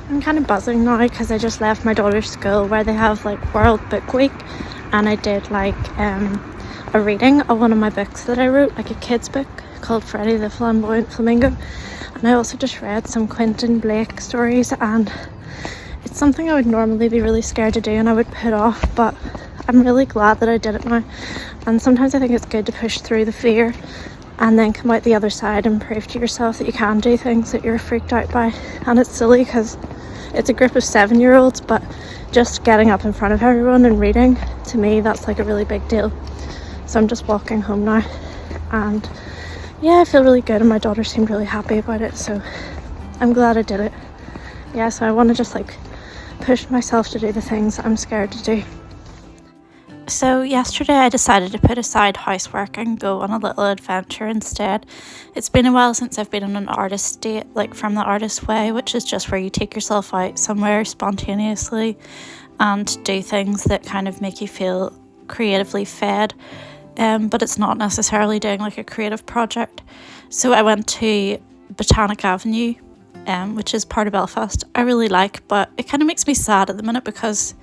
I'm kind of buzzing now because I just left my daughter's school where they have like World Book Week, and I did like a reading of one of my books that I wrote, like a kid's book called Freddie the Flamboyant Flamingo, and I also just read some Quentin Blake stories, and it's something I would normally be really scared to do and I would put off, but I'm really glad that I did it now. And sometimes I think it's good to push through the fear and then come out the other side and prove to yourself that you can do things that you're freaked out by. And it's silly because it's a group of 7-year-olds, but just getting up in front of everyone and reading, to me that's like a really big deal. So I'm just walking home now, and yeah, I feel really good, and my daughter seemed really happy about it, so I'm glad I did it. Yeah, so I want to just like push myself to do the things I'm scared to do. So yesterday I decided to put aside housework and go on a little adventure instead. It's been a while since I've been on an artist date, like from the Artist Way, which is just where you take yourself out somewhere spontaneously and do things that kind of make you feel creatively fed, but it's not necessarily doing like a creative project. So I went to Botanic Avenue, which is part of Belfast. I really like, but it kind of makes me sad at the minute because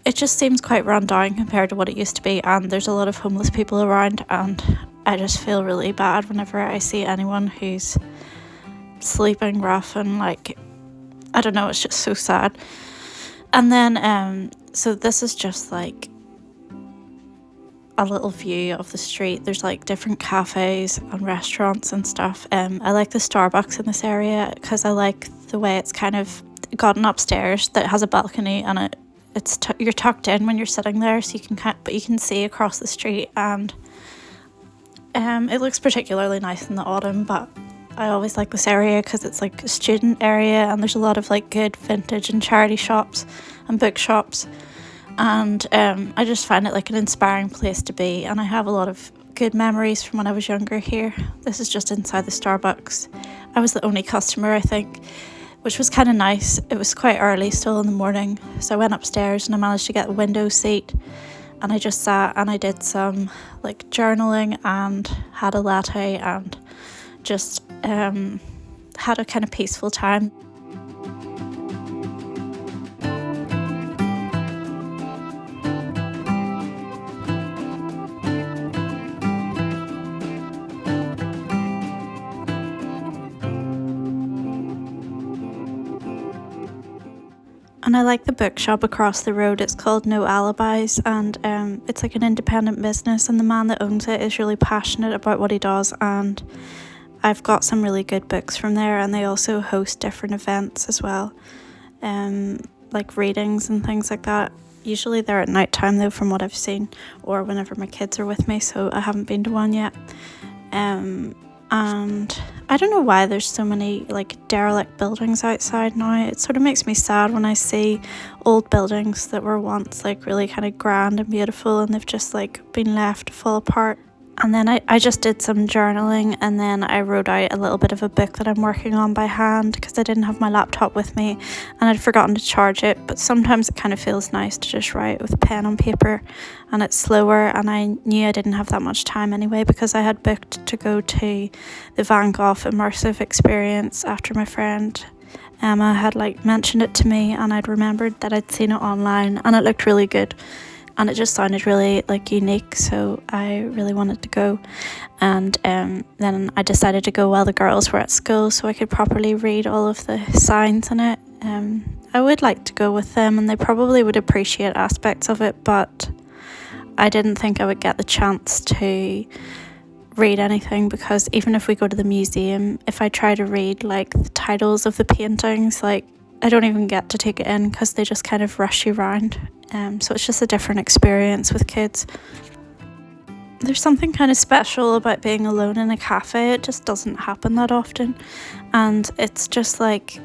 it just seems quite run down compared to what it used to be, and there's a lot of homeless people around, and I just feel really bad whenever I see anyone who's sleeping rough, and like, I don't know, it's just so sad. And then so this is just like a little view of the street. There's like different cafes and restaurants and stuff. I like the Starbucks in this area because I like the way it's kind of gotten upstairs, that has a balcony, and you're tucked in when you're sitting there, so you can see across the street, and it looks particularly nice in the autumn. But I always like this area because it's like a student area, and there's a lot of like good vintage and charity shops and bookshops, and I just find it like an inspiring place to be, and I have a lot of good memories from when I was younger here. This is just inside the Starbucks. I was the only customer, I think, which was kind of nice. It was quite early, still in the morning, so I went upstairs and I managed to get a window seat, and I just sat and I did some like journaling and had a latte and just had a kind of peaceful time. And I like the bookshop across the road. It's called No Alibis, and it's like an independent business, and the man that owns it is really passionate about what he does, and I've got some really good books from there. And they also host different events as well, like readings and things like that. Usually they're at night time though, from what I've seen, or whenever my kids are with me, so I haven't been to one yet. And I don't know why there's so many like derelict buildings outside now. It sort of makes me sad when I see old buildings that were once like really kind of grand and beautiful, and they've just like been left to fall apart. And then I just did some journaling, and then I wrote out a little bit of a book that I'm working on by hand because I didn't have my laptop with me and I'd forgotten to charge it. But sometimes it kind of feels nice to just write with pen on paper, and it's slower, and I knew I didn't have that much time anyway because I had booked to go to the Gogh Immersive Experience after my friend Emma had like mentioned it to me, and I'd remembered that I'd seen it online and it looked really good. And it just sounded really like unique, so I really wanted to go. And then I decided to go while the girls were at school so I could properly read all of the signs in it. I would like to go with them, and they probably would appreciate aspects of it, but I didn't think I would get the chance to read anything, because even if we go to the museum, if I try to read like the titles of the paintings, like I don't even get to take it in because they just kind of rush you around. So it's just a different experience with kids. There's something kind of special about being alone in a cafe. It just doesn't happen that often, and it's just like,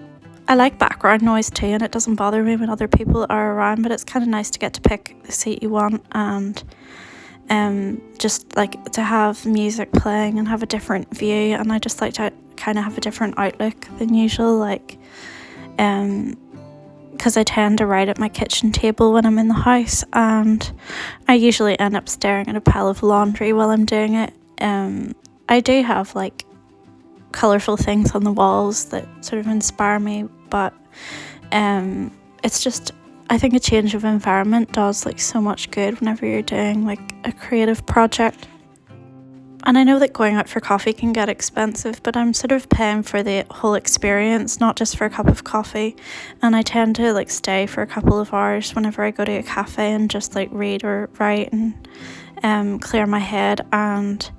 I like background noise too, and it doesn't bother me when other people are around, but it's kind of nice to get to pick the seat you want, and just like to have music playing and have a different view. And I just like to kind of have a different outlook than usual, like because I tend to write at my kitchen table when I'm in the house, and I usually end up staring at a pile of laundry while I'm doing it. I do have like colourful things on the walls that sort of inspire me, but it's just, I think a change of environment does like so much good whenever you're doing like a creative project. And I know that going out for coffee can get expensive, but I'm sort of paying for the whole experience, not just for a cup of coffee. And I tend to like stay for a couple of hours whenever I go to a cafe and just like read or write and clear my head. And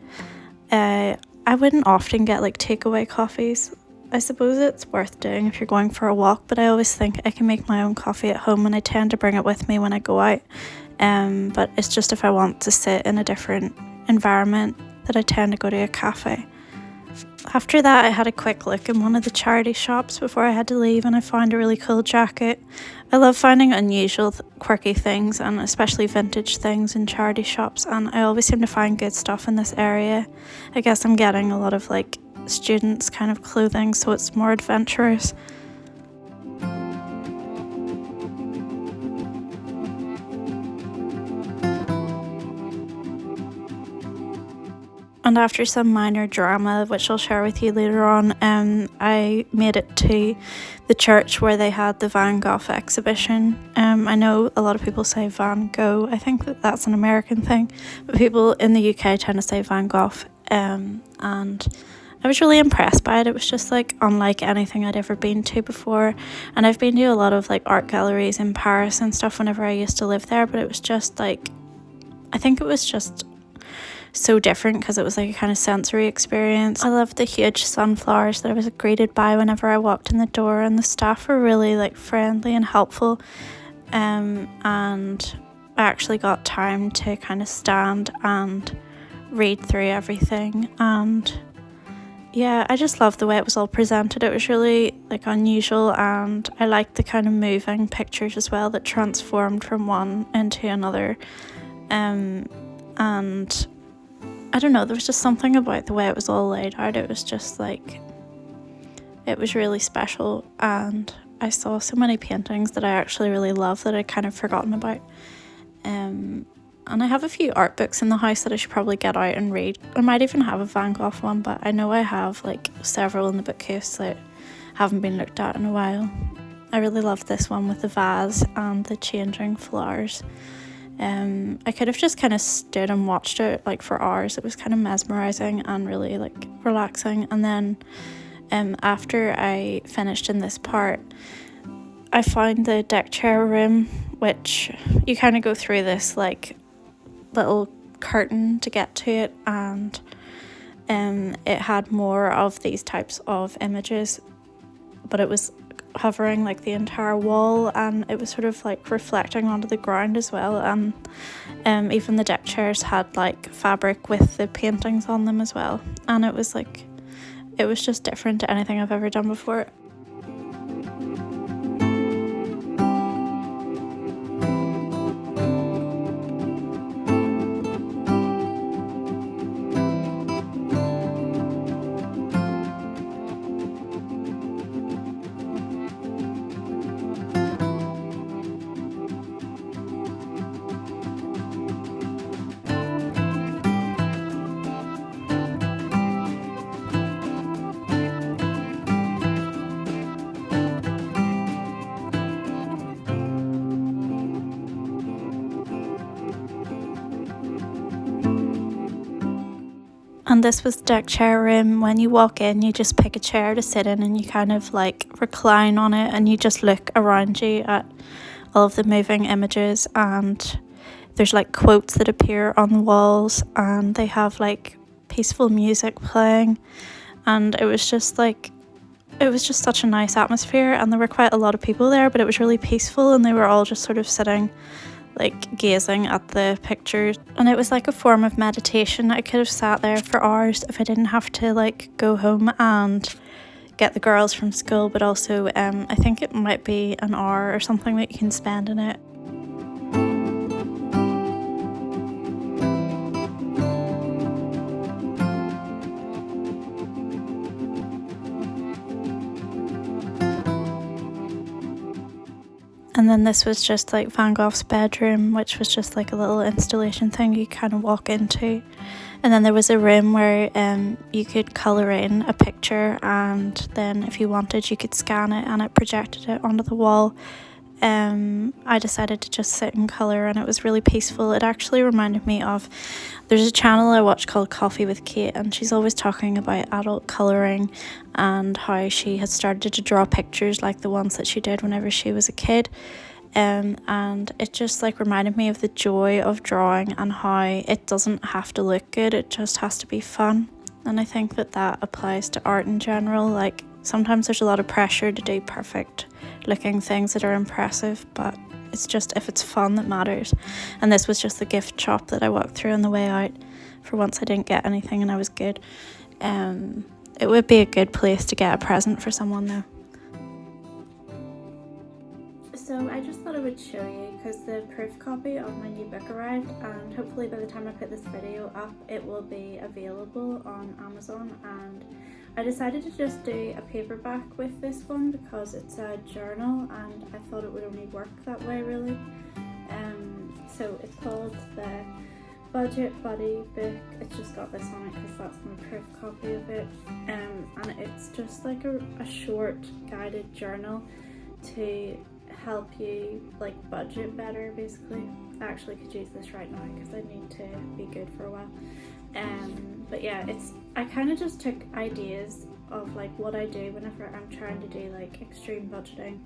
I wouldn't often get like takeaway coffees. I suppose it's worth doing if you're going for a walk, but I always think I can make my own coffee at home, and I tend to bring it with me when I go out. But it's just if I want to sit in a different environment that I tend to go to a cafe. After that, I had a quick look in one of the charity shops before I had to leave, and I found a really cool jacket. I love finding unusual, quirky things, and especially vintage things in charity shops, and I always seem to find good stuff in this area. I guess I'm getting a lot of like students kind of clothing, so it's more adventurous. And after some minor drama, which I'll share with you later on, I made it to the church where they had the Van Gogh exhibition. I know a lot of people say Van Gogh. I think that that's an American thing, but people in the UK tend to say Van Gogh. And I was really impressed by it. It was just like unlike anything I'd ever been to before. And I've been to a lot of like art galleries in Paris and stuff whenever I used to live there, but it was just like, I think it was just so different because it was like a kind of sensory experience. I loved the huge sunflowers that I was greeted by whenever I walked in the door, and the staff were really like friendly and helpful, and I actually got time to kind of stand and read through everything. And yeah, I just loved the way it was all presented. It was really like unusual, and I liked the kind of moving pictures as well that transformed from one into another. And I don't know, there was just something about the way it was all laid out. It was just like, it was really special, and I saw so many paintings that I actually really love that I'd kind of forgotten about. And I have a few art books in the house that I should probably get out and read. I might even have a Van Gogh one, but I know I have like several in the bookcase that haven't been looked at in a while. I really love this one with the vase and the changing flowers. I could have just kind of stood and watched it like for hours. It was kind of mesmerizing and really like relaxing. And then after I finished in this part, I found the deck chair room, which you kind of go through this like little curtain to get to it, and it had more of these types of images, but it was hovering like the entire wall, and it was sort of like reflecting onto the ground as well. And even the deck chairs had like fabric with the paintings on them as well, and it was just different to anything I've ever done before. And this was the deck chair room. When you walk in, you just pick a chair to sit in, and you kind of like recline on it, and you just look around you at all of the moving images, and there's like quotes that appear on the walls, and they have like peaceful music playing, and it was just such a nice atmosphere. And there were quite a lot of people there, but it was really peaceful, and they were all just sort of sitting like gazing at the pictures, and it was like a form of meditation. I could have sat there for hours if I didn't have to like go home and get the girls from school, but also I think it might be an hour or something that you can spend in it. And then this was just like Van Gogh's bedroom, which was just like a little installation thing you kind of walk into. And then there was a room where you could colour in a picture, and then if you wanted you could scan it and it projected it onto the wall. I decided to just sit and colour, and it was really peaceful. It actually reminded me of, there's a channel I watch called Coffee with Kate, and she's always talking about adult colouring and how she had started to draw pictures like the ones that she did whenever she was a kid. And it just like reminded me of the joy of drawing and how it doesn't have to look good, it just has to be fun. And I think that that applies to art in general. Like sometimes there's a lot of pressure to do perfect looking things that are impressive, but it's just if it's fun that matters. And this was just the gift shop that I walked through on the way out. For once I didn't get anything and I was good. It would be a good place to get a present for someone though. So I just thought I would show you, because the proof copy of my new book arrived, and hopefully by the time I put this video up it will be available on Amazon. And I decided to just do a paperback with this one because it's a journal and I thought it would only work that way really. So it's called the Budget Buddy book. It's just got this on it because that's my proof copy of it, and it's just like a short guided journal to help you like budget better basically. I actually could use this right now because I need to be good for a while. But yeah, I kind of just took ideas of like what I do whenever I'm trying to do like extreme budgeting,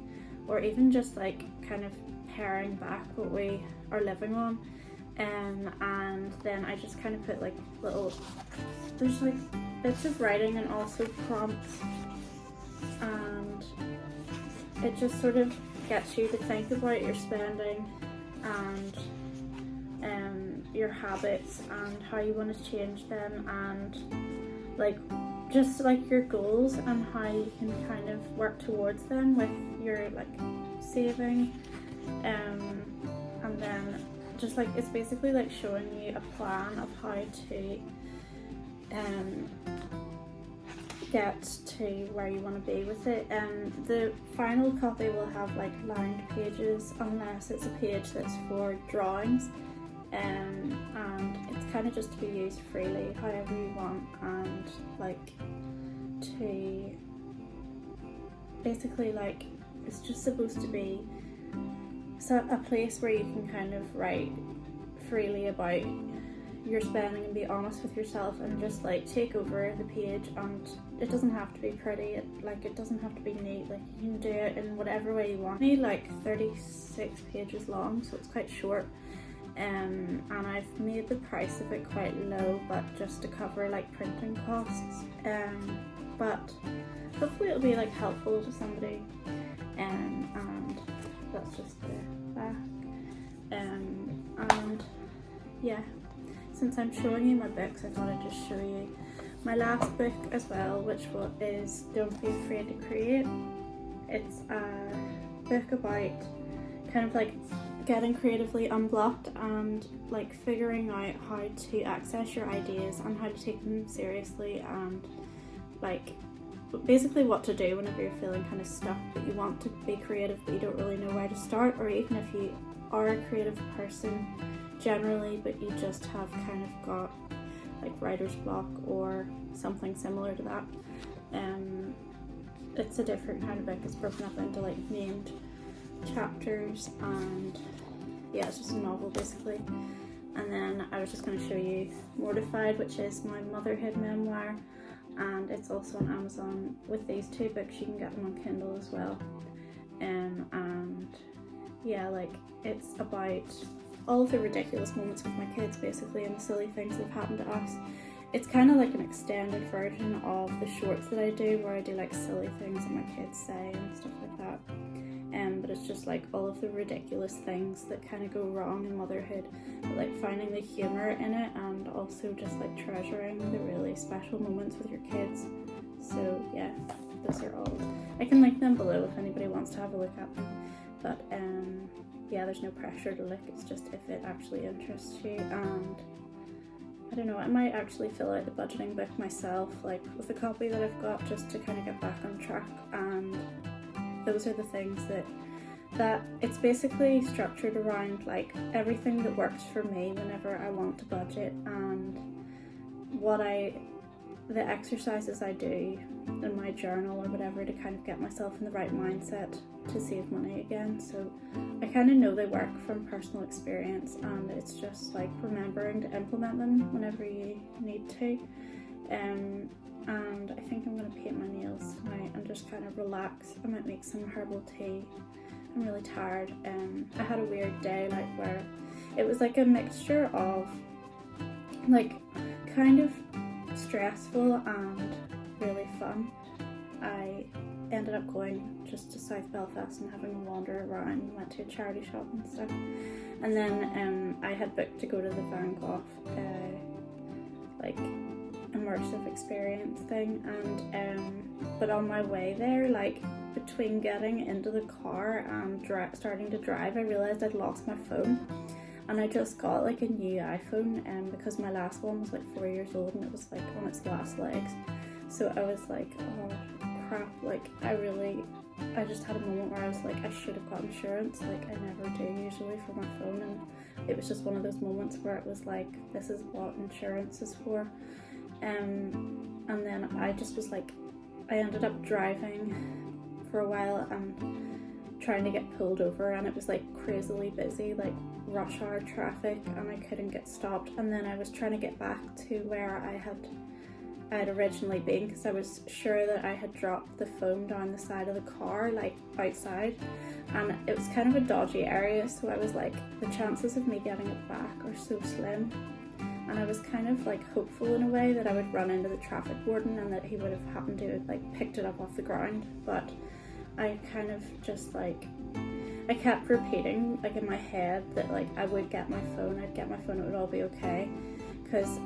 or even just like kind of paring back what we are living on. And then I just kind of put like there's like bits of writing and also prompts, and it just sort of gets you to think about your spending and your habits and how you want to change them, and like just like your goals and how you can kind of work towards them with your like saving, and then just like it's basically like showing you a plan of how to get to where you want to be with it. The final copy will have like lined pages unless it's a page that's for drawings, and it's kind of just to be used freely however you want, and like to basically like it's just supposed to be a place where you can kind of write freely about your spending and be honest with yourself and just like take over the page. And it doesn't have to be pretty, it doesn't have to be neat, like you can do it in whatever way you want. It's like 36 pages long, so it's quite short, and I've made the price of it quite low, but just to cover like printing costs, but hopefully it'll be like helpful to somebody, and that's just the back, and yeah, since I'm showing you my books I thought I'd just show you my last book as well, which is Don't Be Afraid to Create. It's a book about kind of like getting creatively unblocked and like figuring out how to access your ideas and how to take them seriously, and like basically what to do whenever you're feeling kind of stuck but you want to be creative but you don't really know where to start, or even if you are a creative person generally but you just have kind of got like writer's block or something similar to that. It's a different kind of book. It's broken up into like named chapters, and yeah, it's just a novel basically. And then I was just going to show you Mortified, which is my motherhood memoir, and it's also on Amazon. With these two books you can get them on Kindle as well, and yeah, like it's about all of the ridiculous moments with my kids basically, and the silly things that have happened to us. It's kind of like an extended version of the shorts that I do, where I do like silly things that my kids say and stuff like that, but it's just like all of the ridiculous things that kind of go wrong in motherhood, but like finding the humour in it, and also just like treasuring the really special moments with your kids. So yeah, those are all, I can link them below if anybody wants to have a look at them, but yeah, there's no pressure to look, it's just if it actually interests you. And I don't know, I might actually fill out the budgeting book myself, like with the copy that I've got, just to kind of get back on track. And those are the things that that it's basically structured around like everything that works for me whenever I want to budget, and the exercises I do in my journal or whatever to kind of get myself in the right mindset to save money again. So I kind of know they work from personal experience, and it's just like remembering to implement them whenever you need to. And I think I'm going to paint my nails tonight and just kind of relax. I might make some herbal tea. I'm really tired. I had a weird day, like where it was like a mixture of like kind of stressful and really fun. I ended up going just to South Belfast and having a wander around, went to a charity shop and stuff, and then I had booked to go to the Van Gogh like immersive experience thing, and but on my way there, like between getting into the car and starting to drive, I realised I'd lost my phone. And I just got like a new iPhone because my last one was like 4 years old and it was like on its last legs. So I was like, oh crap, like I just had a moment where I was like, I should have got insurance, like I never do usually for my phone, and it was just one of those moments where it was like, this is what insurance is for. And then I just was like, I ended up driving for a while and trying to get pulled over, and it was like crazily busy, like rush hour traffic, and I couldn't get stopped. And then I was trying to get back to where I had originally been, because I was sure that I had dropped the phone down the side of the car, like outside, and it was kind of a dodgy area, so I was like, the chances of me getting it back are so slim. And I was kind of like hopeful in a way that I would run into the traffic warden and that he would have happened to have like picked it up off the ground, but I kind of just like, I kept repeating like in my head that like I would get my phone, I'd get my phone, it would all be okay, because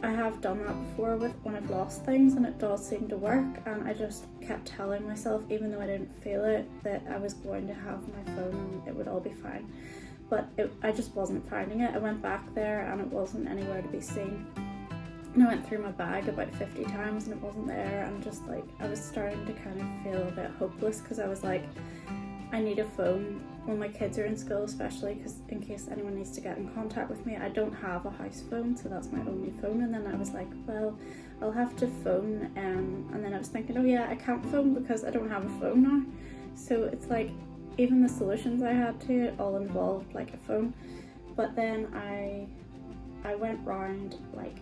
I have done that before with when I've lost things and it does seem to work, and I just kept telling myself, even though I didn't feel it, that I was going to have my phone and it would all be fine. But I just wasn't finding it. I went back there and it wasn't anywhere to be seen. And I went through my bag about 50 times and it wasn't there, and just like I was starting to kind of feel a bit hopeless, because I was like, I need a phone when my kids are in school, especially because in case anyone needs to get in contact with me. I don't have a house phone, so that's my only phone. And then I was like, well, I'll have to phone, and then I was thinking, oh yeah, I can't phone because I don't have a phone now. So it's like, even the solutions I had to it all involved like a phone. But then I went round like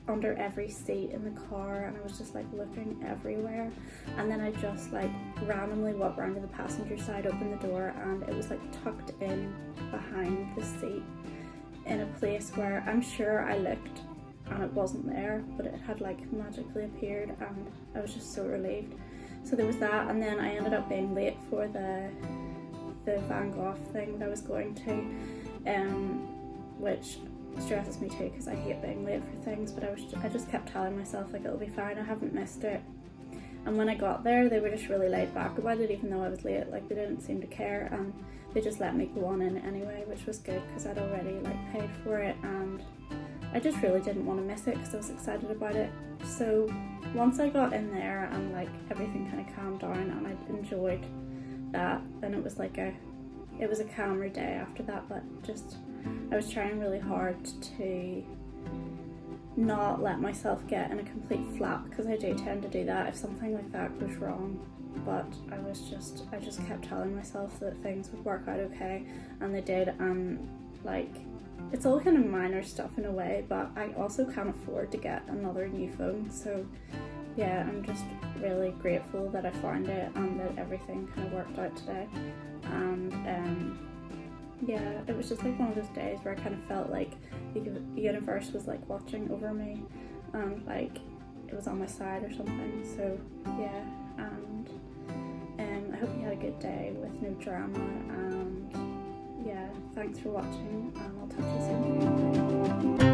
under every seat in the car, and I was just like looking everywhere, and then I just like randomly walked around to the passenger side, opened the door, and it was like tucked in behind the seat in a place where I'm sure I looked and it wasn't there, but it had like magically appeared, and I was just so relieved. So there was that, and then I ended up being late for the Van Gogh thing that I was going to, which stresses me too because I hate being late for things, but I just kept telling myself like, it'll be fine, I haven't missed it. And when I got there, they were just really laid back about it, even though I was late. Like, they didn't seem to care, and they just let me go on in anyway, which was good because I'd already like paid for it, and I just really didn't want to miss it because I was excited about it. So once I got in there and like everything kind of calmed down and I enjoyed that, then it was like it was a calmer day after that. But just, I was trying really hard to not let myself get in a complete flap, because I do tend to do that if something like that goes wrong. But I just kept telling myself that things would work out okay, and they did. And like, it's all kind of minor stuff in a way, but I also can't afford to get another new phone. So yeah, I'm just really grateful that I found it and that everything kind of worked out today. And yeah, it was just like one of those days where I kind of felt like the universe was like watching over me, and like it was on my side or something. So yeah, and I hope you had a good day with no drama, and yeah, thanks for watching, and I'll talk to you soon.